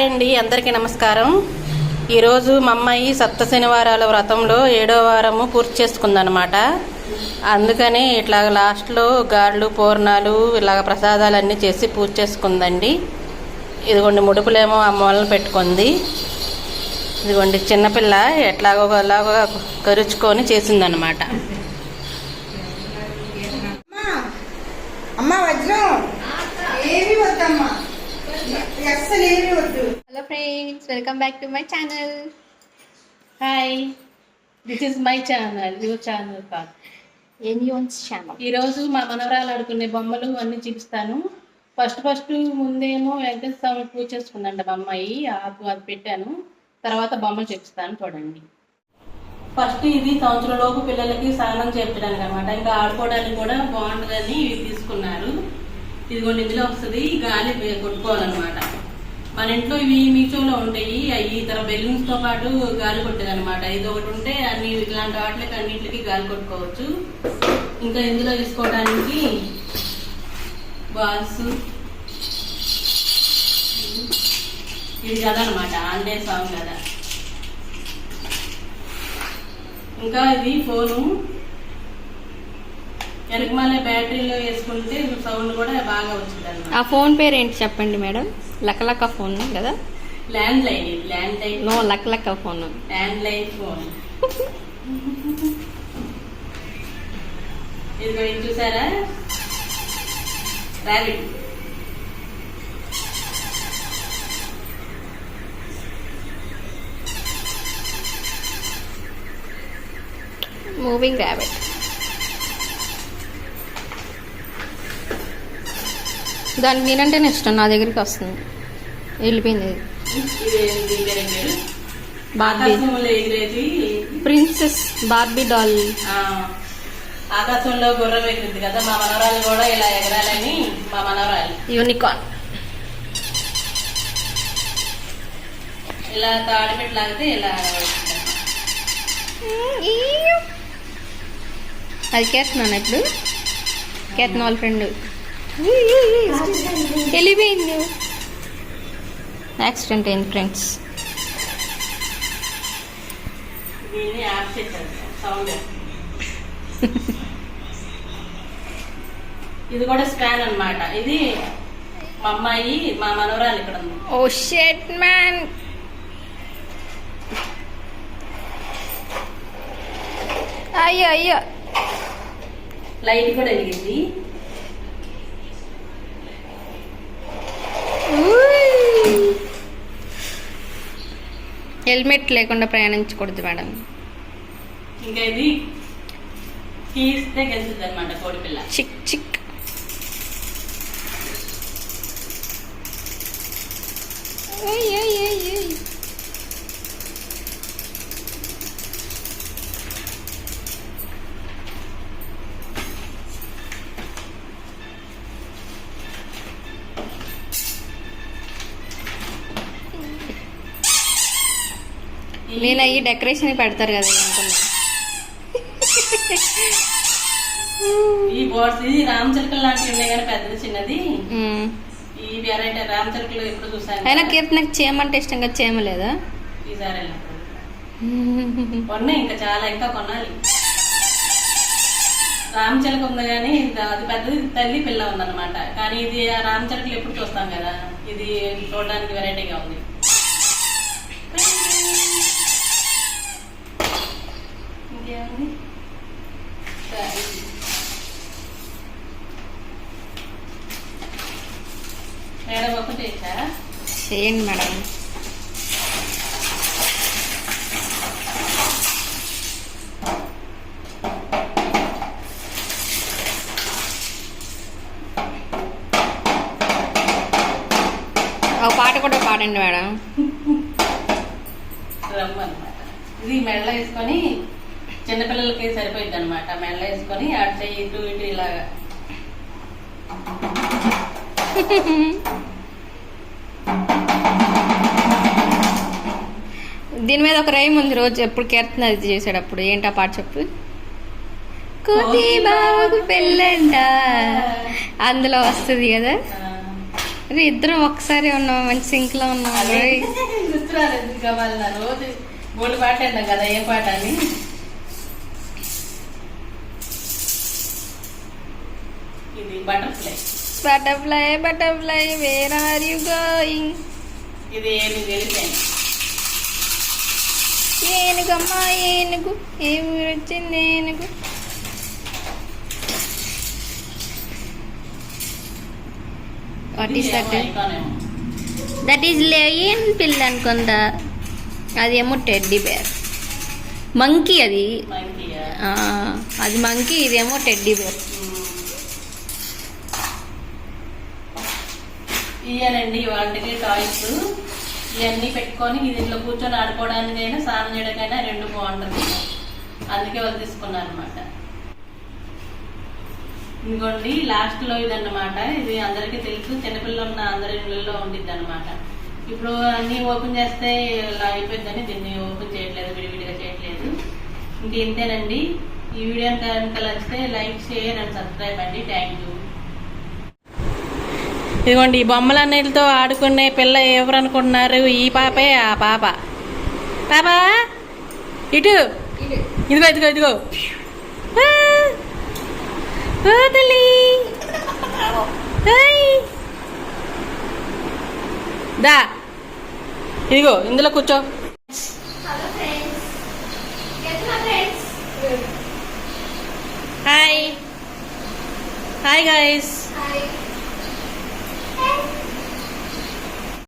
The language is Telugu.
హాయ్ అండి, అందరికీ నమస్కారం. ఈరోజు మా అమ్మాయి సప్త శనివారాల వ్రతంలో 7వ వారము పూర్తి చేసుకుందనమాట. అందుకని ఇట్లా లాస్ట్లో గారెలు పూర్ణాలు ఇలాగ ప్రసాదాలన్నీ చేసి పూజ చేసుకుందండి. ఇదిగోండి ముడుపులేమో అమ్మ వాళ్ళని పెట్టుకుంది. ఇదిగోండి చిన్నపిల్ల ఎట్లాగో అలాగో కరుచుకొని చేసిందనమాట. Hello friends, welcome back to my channel. Hi, this is my channel, your channel కాదు, ఎన్యూన్స్ ఛానల్. ఈరోజు మా మనవరాలు ఆడుకునే బొమ్మలు అన్నీ చూపిస్తాను. ఫస్ట్ ముందేమో వెంకటేశ్వర స్వామి పూజ చేసుకుందంట మా అమ్మాయి. ఆకు అది పెట్టాను, తర్వాత బొమ్మలు చూపిస్తాను చూడండి. ఫస్ట్ ఇది సంవత్సరంలోపు పిల్లలకి స్నానం చేయించడానికి అనమాట. ఇంకా ఆడుకోవడానికి కూడా బాగుంటుందని ఇవి తీసుకున్నారు. ఇదిగోండి ఇందులో వస్తుంది, గాలి కొట్టుకోవాలన్నమాట. మన ఇంట్లో ఇవి మీషోలో ఉంటాయి. అవి ఇతర బెలూన్స్ తో పాటు గాలి కొట్టేది అనమాట. ఇది ఒకటి ఉంటే అన్ని ఇట్లాంటి వాటికి అన్నింటికి గాలి కొట్టుకోవచ్చు. ఇంకా ఇందులో తీసుకోవడానికి బాల్స్, ఇది కదా అనమాట, ఆండే సాంగ్ కదా. ఇంకా ఇది ఫోను, వెనకమాలే బ్యాటరీలో వేసుకుంటే సౌండ్ కూడా బాగా వచ్చింది అన్నమాట. ఆ ఫోన్ పేరు ఏంటి చెప్పండి మేడం? లకలక ఫోన్ కదా? ల్యాండ్ లైన్ నో, లకలక ఫోన్, ల్యాండ్ లైన్ ఫోన్. ఇది చూసారా, ర్యాబిట్. Moving rabbit. దానికి నేనంటేనే ఇష్టం, నా దగ్గరికి వస్తుంది. వెళ్ళిపోయింది బార్బీ, ప్రిన్సెస్ బార్బీ డాల్. ఆకాశంలో గుర్రం ఎగురుద్ది కదా, మా మనవరాలు కూడా ఇలా ఎగరాలని మా మనవరాలు. యూనికార్న్. ఇలా తాడిపెట్టి లాగితే ఇలా అది కేస్తున్నాను ఇప్పుడు. కేతన వాళ్ళ ఫ్రెండ్ వెళ్ళిపోయింది. యాక్సిడెంట్ అయింది ఫ్రెండ్స్. ఇది కూడా స్పాన్ అన్నమాట. ఇది మా అమ్మాయి, మా మనవరాలు ఇక్కడ ఉంది. Oh shit man. అయ్యో అయ్యో, లైట్ కూడా వెలిగింది. హెల్మెట్ లేకుండా ప్రయాణించకూడదు మేడం. ఇంకా ఇది తీస్తే గెలుస్తుంది అనమాట కోడిపిల్ల. చిక్ చిక్. నేను అయ్యి డెకరేషన్ పెడతారు కదా అనుకున్నా. ఈ బోర్డ్స్ ఇది రామచిలకలు లాంటివి ఉన్నాయి కానీ పెద్దది చిన్నది. ఈ వెరైటీ రామచిలకలు ఎప్పుడు చూసాను. అయినా కీర్తనకి చీమ అంటే ఇష్టం కదా, చీమ లేదా? ఈసారి కొన్నా, ఇంకా చాలా ఇంకా కొనాలి. రామచిలక ఉంది కానీ అది పెద్దది, తల్లి పిల్ల ఉందన్నమాట. కానీ ఇది రామచిలకలు ఎప్పుడు చూస్తాం కదా, ఇది చూడడానికి వెరైటీగా ఉంది. మేడం ఒకటి చేయండి మేడం. ఒక పాట కూడా పాడండి మేడం. రమ్మ అనమాట. ఇది మెడలో వేసుకొని చిన్నపిల్లలకి సరిపోయింది అనమాట. మెడలో వేసుకొని అటు చెయ్యి ఇటు ఇటు ఇలాగా. దీని మీద ఒక రైమ్ ఉంది, రోజు ఎప్పుడు కీర్తన అది చేసేటప్పుడు. ఏంటి ఆ పాట చెప్పు? కోతి బావకు పెళ్ళంట, అందులో వస్తుంది కదా. అరే ఇద్దరం ఒకసారి ఉన్నాం, మంచి సింక్ లో ఉన్నాం. అదే గుర్తురాలేదు ఇంకా వాళ్ళ రోజు మూడు పాట అన్నాం కదా, ఏ పాట అని. ఇది butterfly. Butterfly butterfly where are you going. ఇది ఏనుగు వెళ్ళిపోయింది. ఏనుగమ్మా ఏనుగు, ఏమి వచ్చింది ఏనుగు. What is that? That is lion పిల్ల అనుకుందా. అదేమో టెడ్డీ బేర్. మంకీ అది. ఆ, అది మంకీ, ఇదేమో టెడ్డీ బేర్. ఇయ్యానండి వాటికి టాయ్స్. ఇవన్నీ పెట్టుకొని దీంట్లో కూర్చొని ఆడుకోవడానికైనా స్నానం చేయడానికైనా రెండు బాగుంటుంది, అందుకే వాళ్ళు తీసుకున్నారు అనమాట. ఇంకోండి లాస్ట్ లో ఇదన్నమాట. ఇది అందరికీ తెలుసు, చిన్నపిల్లలు ఉన్న అందరి ఇళ్ళల్లో ఉండిద్ది అనమాట. ఇప్పుడు అన్ని ఓపెన్ చేస్తే ఇలా అయిపోయిందని దీన్ని ఓపెన్ చేయట్లేదు, విడివిడిగా చేయట్లేదు. ఇంక ఇంతేనండి. ఈ వీడియో కనుక నచ్చితే లైక్, షేర్ అండ్ సబ్స్క్రైబ్ అండి. Thank you. ఇదిగోండి ఈ బొమ్మలన్నిటితో ఆడుకునే పిల్ల ఎవరు అనుకుంటున్నారు? ఈ పాపే ఆ పాప. పాపా ఇటు, ఇదిగో ఇదిగో ఇదిగో. తల్లి దా, ఇదిగో ఇందులో కూర్చో. Hi hi guys.